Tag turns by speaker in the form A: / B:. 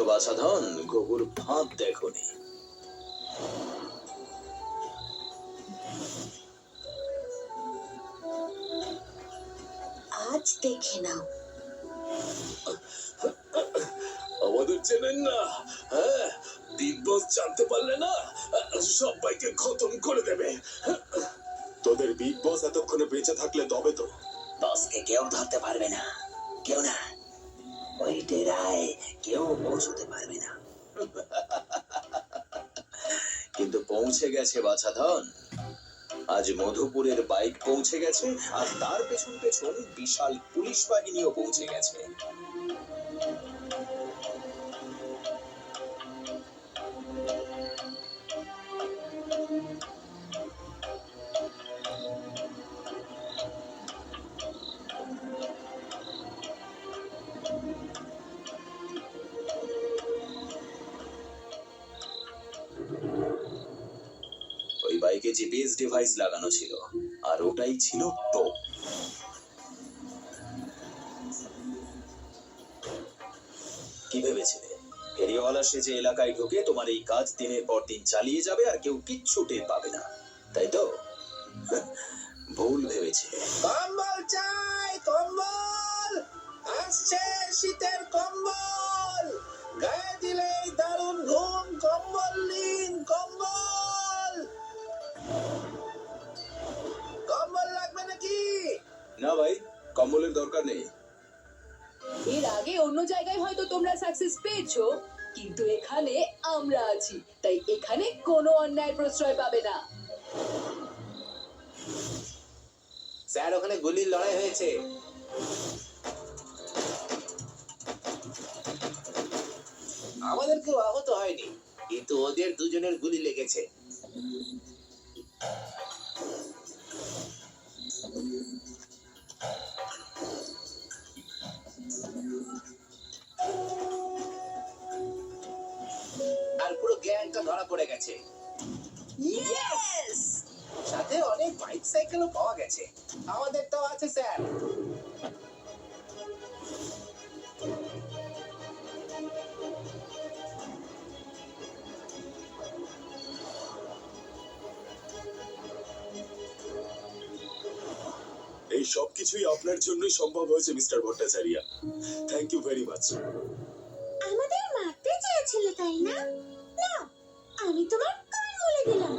A: বাছাধন, ঘুঘুর ফাঁদ দেখোনি।
B: আজ দেখে নাও।
A: আমাদের চেনেন না? হ্যাঁ, বিগ বস জানতে পারলে না সবাইকে খতম করে দেবে। তোদের বিগ বস এতক্ষণে বেঁচে থাকলে তবে তো।
C: বসকে কেউ ধরতে পারবে না, কেউ না। ওই ডেরায় কেউ পৌঁছতে পারবে না।
A: কিন্তু পৌঁছে গেছে বাছাধন। আজ মধুপুরের বাইক পৌঁছে গেছে, আর তার পেছন পেছন বিশাল পুলিশ বাহিনীও পৌঁছে গেছে। ওই বাইকে জিপিএস ডিভাইস লাগানো ছিল, আর ওটাই ছিল টোপ। কি ভেবেছিলে ফেরিওয়ালা সেজে এলাকায় ঢুকে তোমার এই কাজ দিনের পর দিন চালিয়ে যাবে আর কেউ কিচ্ছু টের পাবে না, তাই তো? ভুল ভেবেছে।
C: কম্বল চাই, কম্বল আসছে, শীতের কম্বল গায়ে দিলেই দারুণ ঘুম। কম্বল নিন, কম্বল। কম্বল লাগবে নাকি?
A: না ভাই, কম্বলের দরকার নেই।
D: এর আগে অন্য জায়গায় হয়তো তোমরা সাকসেস পেয়েছো, কিন্তু এখানে আমরা আছি, তাই এখানে কোনো অন্যায় প্রশ্রয় পাবে না।
C: স্যার, ওখানে গুলির লড়াই হয়েছে। আমাদের কেউ আহত হয়নি, কিন্তু ওদের দুজনের গুলি লেগেছে। আর পুরো গ্যাংটা ধরা পড়ে গেছে।
D: ইয়েস!
C: সাথে অনেক বাইক সাইকেলও পাওয়া গেছে। আমাদের তো আছে স্যার।
A: এই সবকিছুই আপনার জন্যই সম্ভব হয়েছে mister Bhattacharya. Thank you very much.
B: আমাদের মারতে চেয়েছিলে তাই না? না, আমি তোমার কান বলে দিলাম।